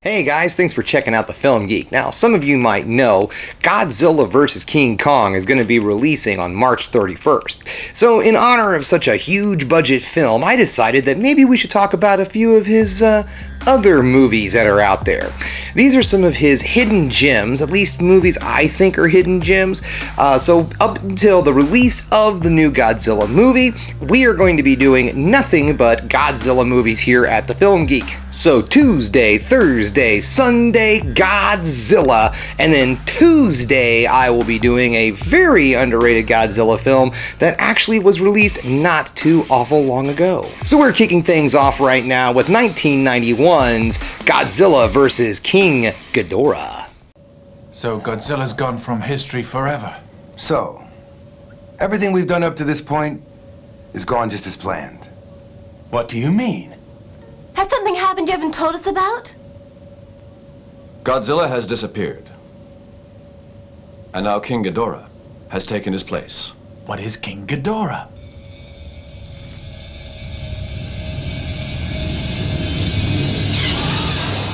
Hey guys, thanks for checking out the Film Geek. Now, some of you might know Godzilla vs. King Kong is going to be releasing on March 31st. So, in honor of such a huge budget film, I decided that maybe we should talk about a few of his other movies that are out there. These are some of his hidden gems, at least movies I think are hidden gems. So up until the release of the new Godzilla movie, we are going to be doing nothing but Godzilla movies here at the Film Geek. So Tuesday, Thursday, Sunday, Godzilla, and then Tuesday I will be doing a very underrated Godzilla film that actually was released not too awful long ago. So we're kicking things off right now with 1991's Godzilla vs. King Ghidorah. So Godzilla's gone from history forever. So, everything we've done up to this point is gone just as planned. What do you mean? Has something happened you haven't told us about? Godzilla has disappeared. And now King Ghidorah has taken his place. What is King Ghidorah?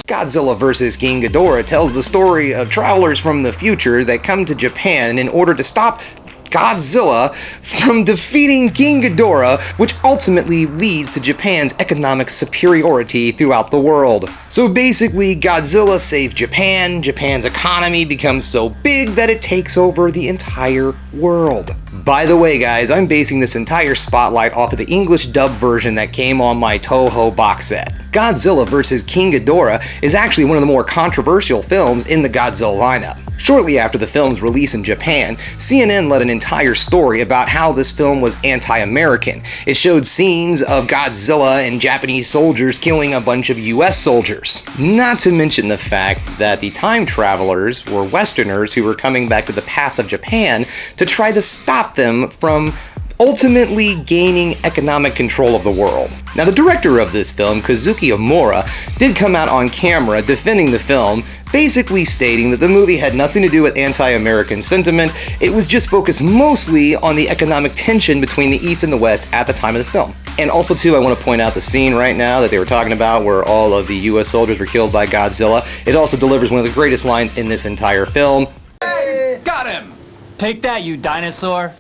Godzilla vs. King Ghidorah tells the story of travelers from the future that come to Japan in order to stop Godzilla from defeating King Ghidorah, which ultimately leads to Japan's economic superiority throughout the world. So basically, Godzilla saves Japan, Japan's economy becomes so big that it takes over the entire world. By the way, guys, I'm basing this entire spotlight off of the English dub version that came on my Toho box set. Godzilla vs. King Ghidorah is actually one of the more controversial films in the Godzilla lineup. Shortly after the film's release in Japan, CNN led an entire story about how this film was anti-American. It showed scenes of Godzilla and Japanese soldiers killing a bunch of US soldiers. Not to mention the fact that the time travelers were Westerners who were coming back to the past of Japan to try to stop them from ultimately gaining economic control of the world. Now, the director of this film, Kazuki Omura, did come out on camera defending the film, basically stating that the movie had nothing to do with anti-American sentiment. It was just focused mostly on the economic tension between the East and the West at the time of this film. And also, too, I want to point out the scene right now that they were talking about where all of the US soldiers were killed by Godzilla. It also delivers one of the greatest lines in this entire film. Hey, got him! Take that, you dinosaur.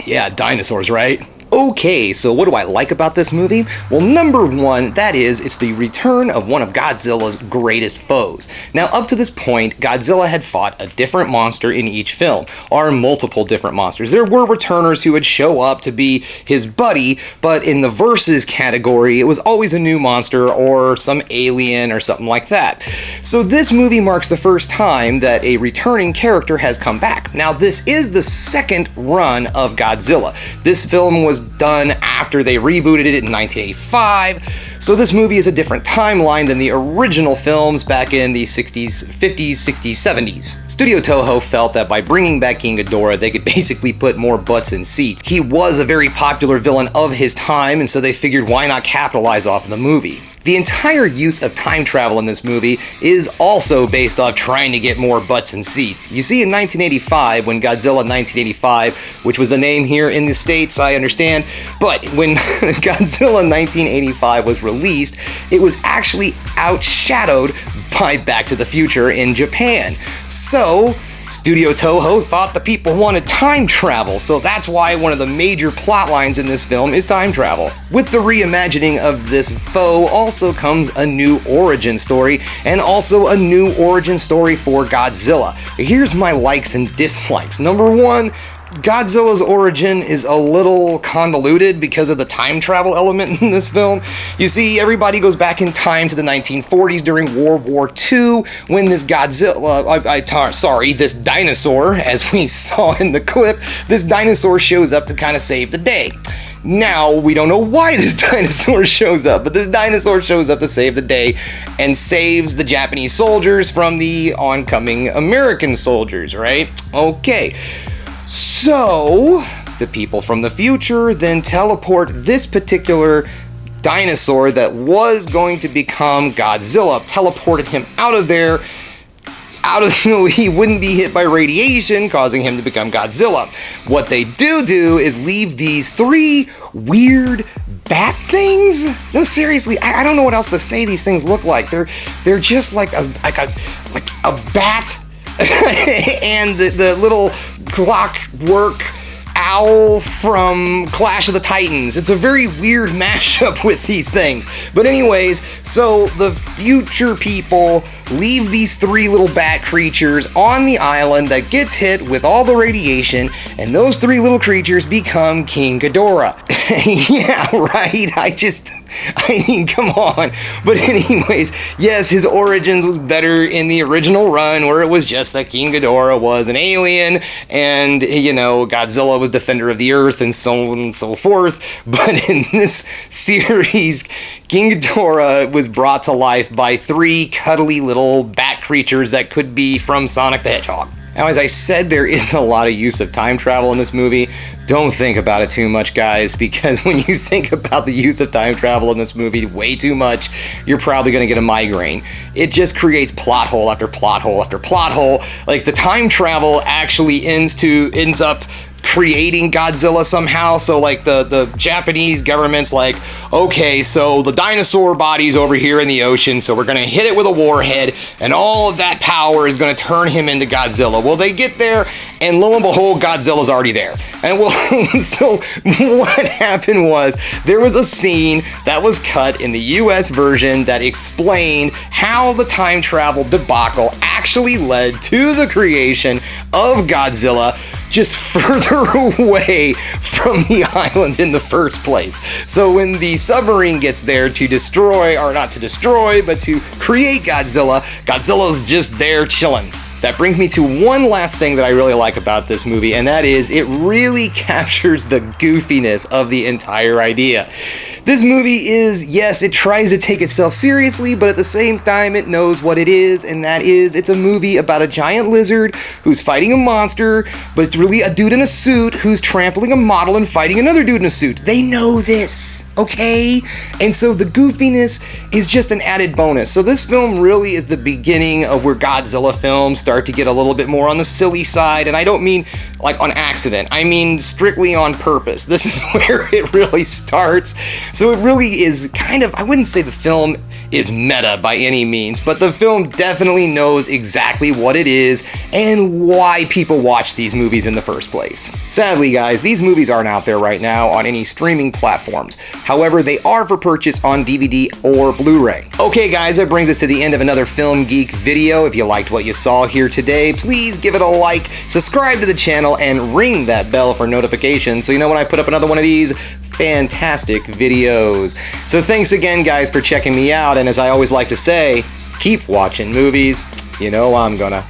Yeah, dinosaurs, right? Okay, so what do I like about this movie? Well, number one, it's the return of one of Godzilla's greatest foes. Now, up to this point, Godzilla had fought a different monster in each film, or multiple different monsters. There were returners who would show up to be his buddy, but in the versus category, it was always a new monster or some alien or something like that. So this movie marks the first time that a returning character has come back. Now, this is the second run of Godzilla. This film was done after they rebooted it in 1985, so this movie is a different timeline than the original films back in the 60s, 50s, 60s, 70s. Studio Toho felt that by bringing back King Ghidorah, they could basically put more butts in seats. He was a very popular villain of his time, and so they figured why not capitalize off of the movie. The entire use of time travel in this movie is also based off trying to get more butts in seats. You see, in 1985, when Godzilla 1985, which was the name here in the States, I understand, but when Godzilla 1985 was released, it was actually outshadowed by Back to the Future in Japan. So, Studio Toho thought the people wanted time travel, so that's why one of the major plot lines in this film is time travel. With the reimagining of this foe also comes a new origin story, and also a new origin story for Godzilla. Here's my likes and dislikes. Number one, Godzilla's origin is a little convoluted because of the time travel element in this film. You see, everybody goes back in time to the 1940s during World War II when this this dinosaur, as we saw in the clip, this dinosaur shows up to kind of save the day. Now, we don't know why this dinosaur shows up, but this dinosaur shows up to save the day and saves the Japanese soldiers from the oncoming American soldiers, right? Okay. So, the people from the future then teleport this particular dinosaur that was going to become Godzilla, teleported him out of there he wouldn't be hit by radiation, causing him to become Godzilla. What they do is leave these 3 weird bat things. No, seriously, I don't know what else to say these things look like. They're just like a bat and the little clockwork owl from Clash of the Titans. It's a very weird mashup with these things. But anyways, so the future people leave these 3 little bat creatures on the island that gets hit with all the radiation, and those 3 little creatures become King Ghidorah. Yeah, right? I mean, come on. But anyways, yes, his origins was better in the original run, where it was just that King Ghidorah was an alien, and, you know, Godzilla was defender of the earth, and so on and so forth. But in this series, King Ghidorah was brought to life by 3 cuddly little bat creatures that could be from Sonic the Hedgehog. Now, as I said, there is a lot of use of time travel in this movie. Don't think about it too much, guys, because when you think about the use of time travel in this movie way too much, you're probably going to get a migraine. It just creates plot hole after plot hole after plot hole. Like, the time travel actually ends up creating Godzilla somehow. So like the Japanese government's like, okay, so the dinosaur body's over here in the ocean, so we're gonna hit it with a warhead, and all of that power is gonna turn him into Godzilla. Well, they get there, and lo and behold, Godzilla's already there. And well, so what happened was, there was a scene that was cut in the US version that explained how the time travel debacle actually led to the creation of Godzilla, just further away from the island in the first place. So when the submarine gets there to destroy, or not to destroy, but to create Godzilla, Godzilla's just there chilling. That brings me to one last thing that I really like about this movie, and that is it really captures the goofiness of the entire idea. This movie is, yes, it tries to take itself seriously, but at the same time it knows what it is, and that is, it's a movie about a giant lizard who's fighting a monster, but it's really a dude in a suit who's trampling a model and fighting another dude in a suit. They know this, okay? And so the goofiness is just an added bonus. So this film really is the beginning of where Godzilla films start to get a little bit more on the silly side, and I don't mean like on accident, I mean strictly on purpose. This is where it really starts. So it really is kind of, I wouldn't say the film is meta by any means, but the film definitely knows exactly what it is and why people watch these movies in the first place. Sadly, guys, these movies aren't out there right now on any streaming platforms. However, they are for purchase on DVD or Blu-ray. Okay, guys, that brings us to the end of another Film Geek video. If you liked what you saw here today, please give it a like, subscribe to the channel, and ring that bell for notifications so you know when I put up another one of these fantastic videos. So thanks again, guys, for checking me out, and as I always like to say, keep watching movies. You know I'm gonna.